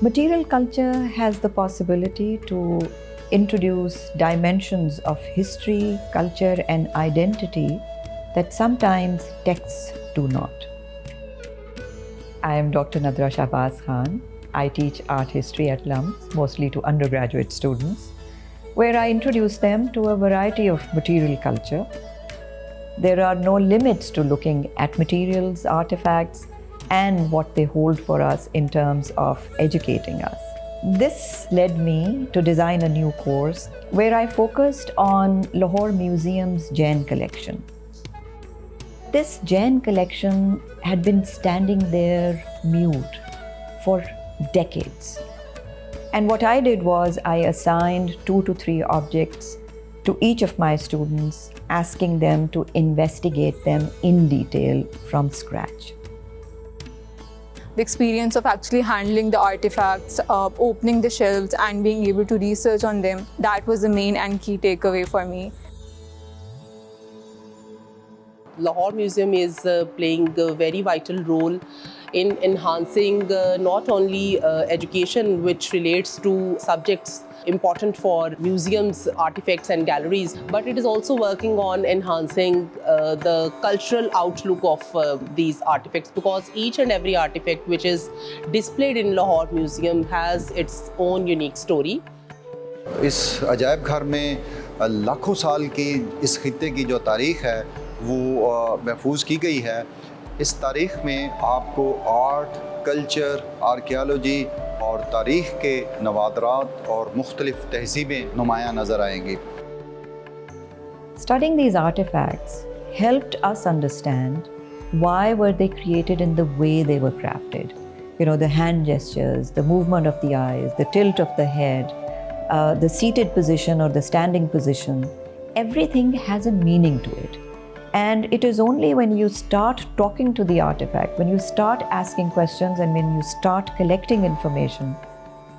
Material culture has the possibility to introduce dimensions of history, culture, and identity that sometimes texts do not. I am Dr. Nadra Shahbaz Khan. I teach art history at LUMS, mostly to undergraduate students, where I introduce them to a variety of material culture. There are no limits to looking at materials, artifacts, and what they hold for us in terms of educating us. This led me to design a new course where I focused on Lahore Museum's Jain collection. This Jain collection had been standing there mute for decades. And what I did was I assigned 2 to 3 objects to each of my students, asking them to investigate them in detail from scratch. The experience of actually handling the artifacts, opening the shelves and being able to research on them, that was the main and key takeaway for me. Lahore Museum is playing a very vital role in enhancing not only education which relates to subjects important for museums, artifacts and galleries, but it is also working on enhancing the cultural outlook of these artifacts, because each and every artifact which is displayed in Lahore Museum has its own unique story. इस अजायब घर में लाखों साल की इस खित्ते की जो तारीख़ है वो महफूज की गई है। इस तारीख़ में आपको आर्ट, कल्चर, आर्कियोलॉजी और तारीख़ के नवादरात और मुख्तलिफ़ तहज़ीबें नुमायाँ नज़र आएंगी। Studying these artifacts helped us understand why were they created in the way they were crafted. You know, the hand gestures, the movement of the eyes, the tilt of the head, the seated position or the standing position, everything has a meaning to it. And it is only when you start talking to the artifact, when you start asking questions and when you start collecting information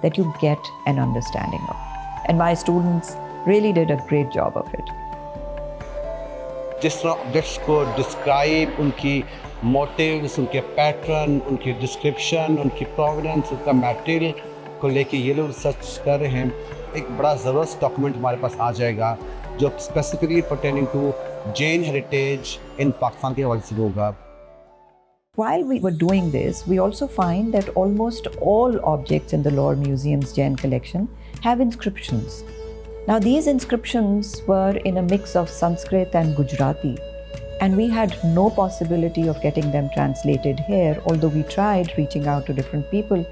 that you get an understanding of. And my students really did a great job of it. जिस तरह objects को describe, उनकी motives, उनके pattern, उनकी description, उनकी प्रोवेनेंस, उनका material को लेके ये लोग रिसर्च कर रहे हैं। एक बड़ा ज़बरदस्त डॉक्यूमेंट हमारे पास आ जाएगा जो specifically pertaining to Jain heritage in Pakistan के हवाले से होगा। While we were doing this, we also find that almost all objects in the Lahore Museum's Jain collection have inscriptions. Now these inscriptions were in a mix of Sanskrit and Gujarati, and we had no possibility of getting them translated here, although we tried reaching out to different people,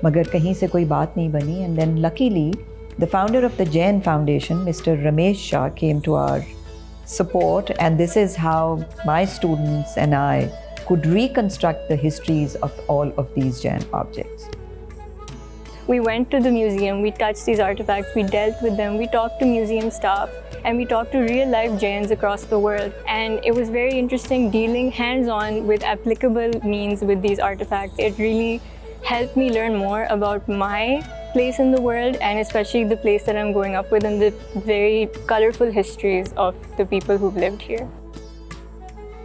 मगर कहीं से कोई बात नहीं बनी. And then luckily, the founder of the Jain Foundation, Mr. Ramesh Shah, came to our support, and this is how my students and I could reconstruct the histories of all of these Jain objects. We went to the museum, we touched these artifacts, we dealt with them, we talked to museum staff, and we talked to real-life Jains across the world. And it was very interesting dealing hands-on with applicable means with these artifacts. It really helped me learn more about my place in the world, and especially the place that I'm growing up with and the very colorful histories of the people who've lived here.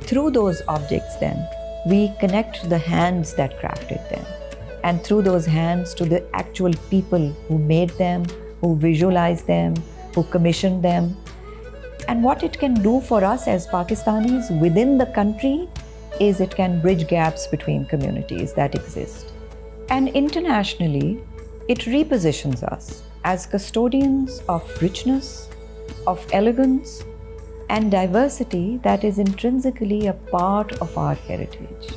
Through those objects then, we connect the hands that crafted them, and through those hands to the actual people who made them, who visualized them, who commissioned them. And what it can do for us as Pakistanis within the country is it can bridge gaps between communities that exist. And internationally, it repositions us as custodians of richness, of elegance, and diversity that is intrinsically a part of our heritage.